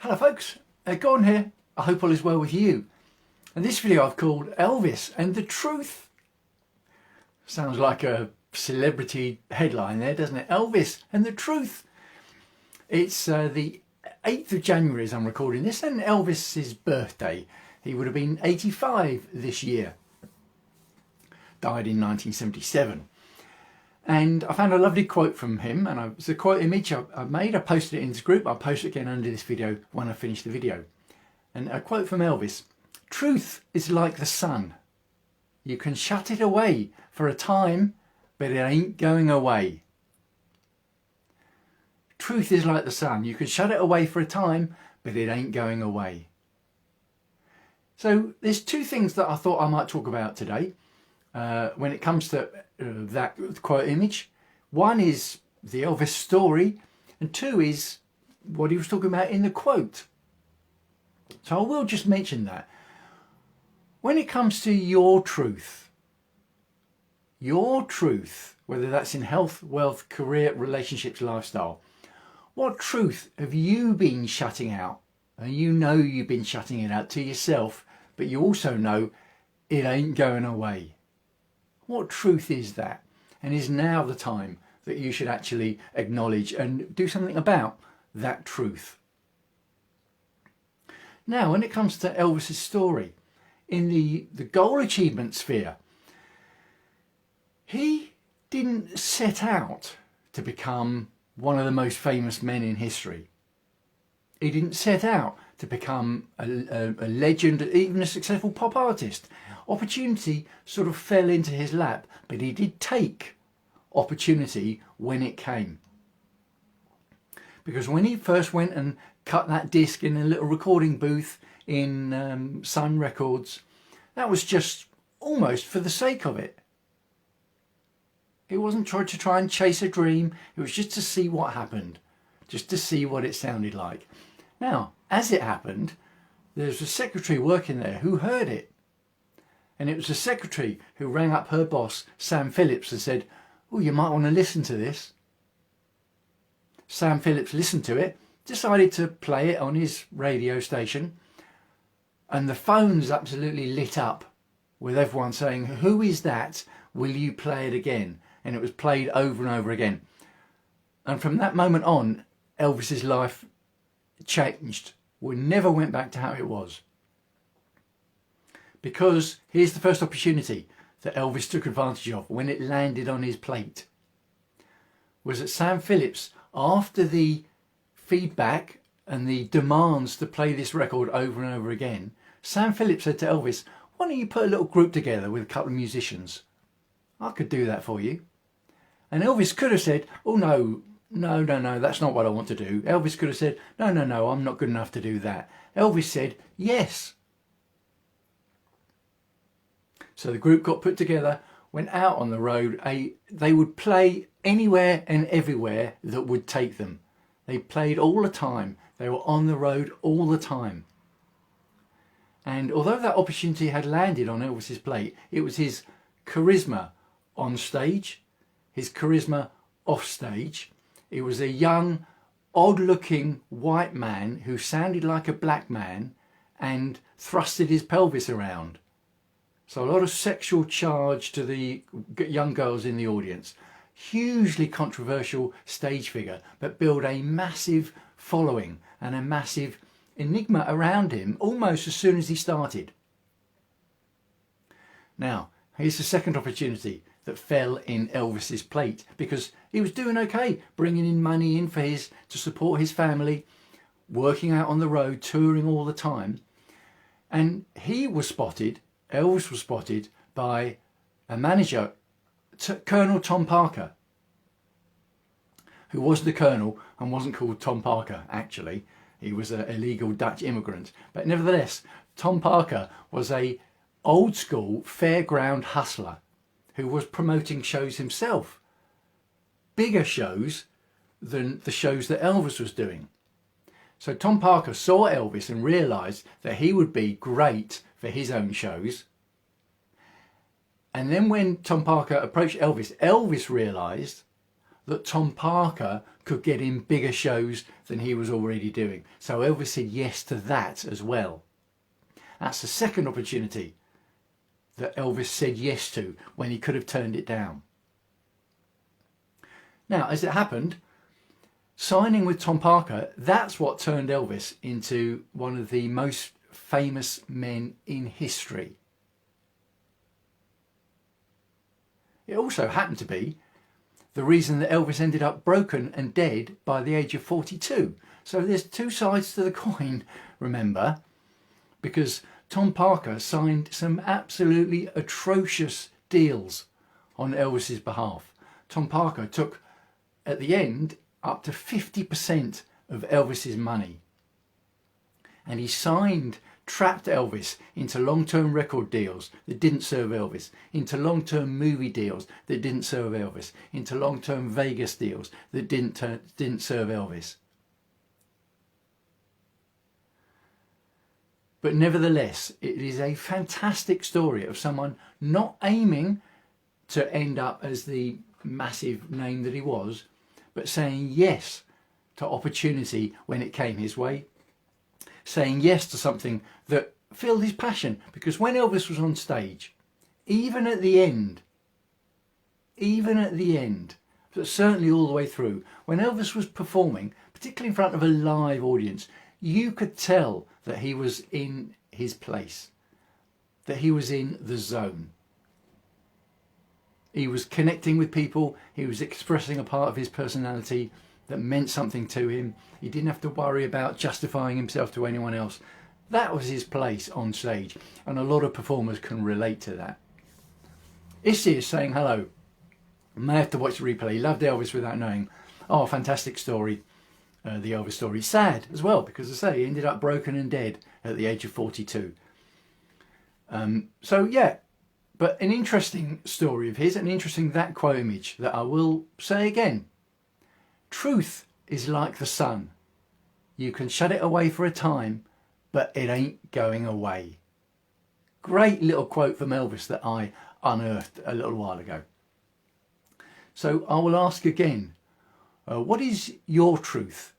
Hello folks, Gordon here. I hope all is well with you. And this video I've called Elvis and the Truth. Sounds like a celebrity headline there, doesn't it? Elvis and the Truth. It's the 8th of January as I'm recording this, and Elvis's birthday. He would have been 85 this year. Died in 1977. And I found a lovely quote from him, and it's a quote image I made. I posted it in this group. I'll post it again under this video when I finish the video. And a quote from Elvis: "Truth is like the sun. You can shut it away for a time, but it ain't going away." Truth is like the sun. You can shut it away for a time, but it ain't going away. So there's two things that I thought I might talk about today. When it comes to that quote image. One is the Elvis story, and two is what he was talking about in the quote. So I will just mention that. When it comes to your truth, whether that's in health, wealth, career, relationships, lifestyle, what truth have you been shutting out? And you know you've been shutting it out to yourself, but you also know it ain't going away. What truth is that? And is now the time that you should actually acknowledge and do something about that truth? Now, when it comes to Elvis's story, in the goal achievement sphere, he didn't set out to become one of the most famous men in history. He didn't set out to become a legend, even a successful pop artist. Opportunity sort of fell into his lap, but he did take opportunity when it came. Because when he first went and cut that disc in a little recording booth in Sun Records, that was just almost for the sake of it. It wasn't trying to try and chase a dream, it was just to see what happened, just to see what it sounded like. Now, as it happened, there was a secretary working there who heard it. And it was the secretary who rang up her boss, Sam Phillips, and said, "Oh, you might want to listen to this." Sam Phillips listened to it, decided to play it on his radio station, and the phones absolutely lit up with everyone saying, "Who is that? Will you play it again?" And it was played over and over again. And from that moment on, Elvis's life changed. We never went back to how it was. Because here's the first opportunity that Elvis took advantage of when it landed on his plate. Was that Sam Phillips, after the feedback and the demands to play this record over and over again, Sam Phillips said to Elvis, "Why don't you put a little group together with a couple of musicians? I could do that for you." And Elvis could have said, "Oh no, that's not what I want to do." Elvis could have said, no, I'm not good enough to do that." Elvis said, "Yes." So the group got put together, went out on the road. They would play anywhere and everywhere that would take them. They played all the time. They were on the road all the time. And although that opportunity had landed on Elvis's plate, it was his charisma on stage, his charisma off stage. He was a young, odd-looking white man who sounded like a black man and thrusted his pelvis around. So a lot of sexual charge to the young girls in the audience. Hugely controversial stage figure, but built a massive following and a massive enigma around him almost as soon as he started. Now, here's the second opportunity that fell in Elvis's plate, because he was doing okay, bringing in money in to support his family, working out on the road, touring all the time. And Elvis was spotted by a manager, Colonel Tom Parker, who wasn't a colonel and wasn't called Tom Parker actually. He was an illegal Dutch immigrant. But nevertheless, Tom Parker was a old school fairground hustler who was promoting shows himself. Bigger shows than the shows that Elvis was doing. So Tom Parker saw Elvis and realised that he would be great for his own shows. And then when Tom Parker approached Elvis, Elvis realised that Tom Parker could get him bigger shows than he was already doing. So Elvis said yes to that as well. That's the second opportunity that Elvis said yes to when he could have turned it down. Now, as it happened, signing with Tom Parker, that's what turned Elvis into one of the most famous men in history. It also happened to be the reason that Elvis ended up broken and dead by the age of 42. So there's two sides to the coin, remember, because Tom Parker signed some absolutely atrocious deals on Elvis's behalf. Tom Parker took, at the end, up to 50% of Elvis's money. And he trapped Elvis into long-term record deals that didn't serve Elvis, into long-term movie deals that didn't serve Elvis, into long-term Vegas deals that didn't serve Elvis. But nevertheless, it is a fantastic story of someone not aiming to end up as the massive name that he was, but saying yes to opportunity when it came his way, saying yes to something that filled his passion. Because when Elvis was on stage, even at the end, but certainly all the way through, when Elvis was performing, particularly in front of a live audience, you could tell that he was in his place, that he was in the zone. He was connecting with people, he was expressing a part of his personality that meant something to him. He didn't have to worry about justifying himself to anyone else. That was his place on stage, and a lot of performers can relate to that. Issy is saying hello. May have to watch the replay. Loved Elvis without knowing. Oh, fantastic story, the Elvis story. Sad as well, because as I say, he ended up broken and dead at the age of 42. So yeah, but an interesting story of his, an interesting that quote image that I will say again. Truth is like the sun. You can shut it away for a time, but it ain't going away. Great little quote from Elvis that I unearthed a little while ago. So I will ask again, what is your truth?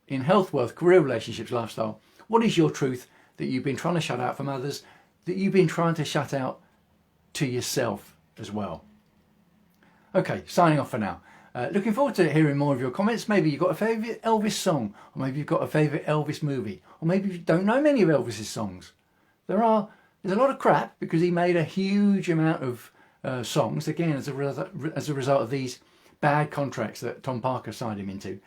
In health, wealth, career, relationships, lifestyle, what is your truth that you've been trying to shut out from others, that you've been trying to shut out to yourself as well? Okay, signing off for now. Looking forward to hearing more of your comments. Maybe you've got a favourite Elvis song, or maybe you've got a favourite Elvis movie, or maybe you don't know many of Elvis's songs. There's a lot of crap because he made a huge amount of songs, again as a result of these bad contracts that Tom Parker signed him into.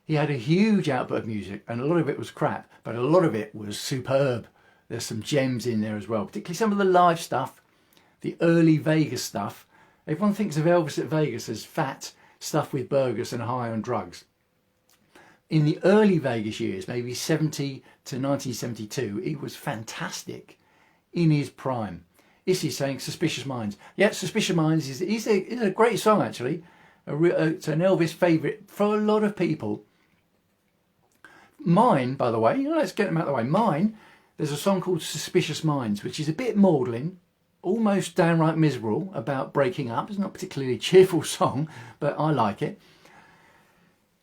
He had a huge output of music, and a lot of it was crap, but a lot of it was superb. There's some gems in there as well, particularly some of the live stuff, the early Vegas stuff. Everyone thinks of Elvis at Vegas as fat, stuff with burgers and high on drugs. In the early Vegas years, maybe 70 to 1972, he was fantastic in his prime. Issy's saying Suspicious Minds. Yeah, Suspicious Minds is a great song actually. It's an Elvis favourite for a lot of people. Mine, by the way, let's get them out of the way. Mine, there's a song called Suspicious Minds, which is a bit maudlin, almost downright miserable, about breaking up. It's not a particularly cheerful song, but I like it.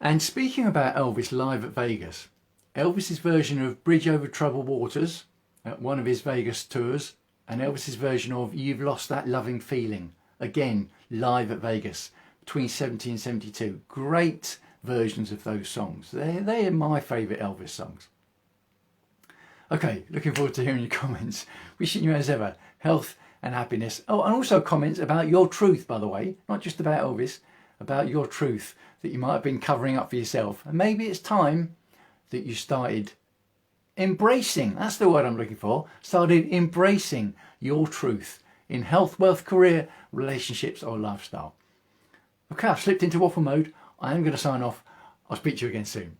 And speaking about Elvis live at Vegas, Elvis's version of Bridge Over Troubled Waters at one of his Vegas tours, and Elvis's version of You've Lost That Loving Feeling, again live at Vegas between 70 and 72. Great versions of those songs. They are my favourite Elvis songs. Okay, looking forward to hearing your comments. Wishing you as ever health and happiness. Oh, and also comments about your truth, by the way, not just about Elvis, about your truth that you might have been covering up for yourself. And maybe it's time that you started embracing, that's the word I'm looking for, started embracing your truth in health, wealth, career, relationships or lifestyle. Okay, I've slipped into waffle mode. I am going to sign off. I'll speak to you again soon.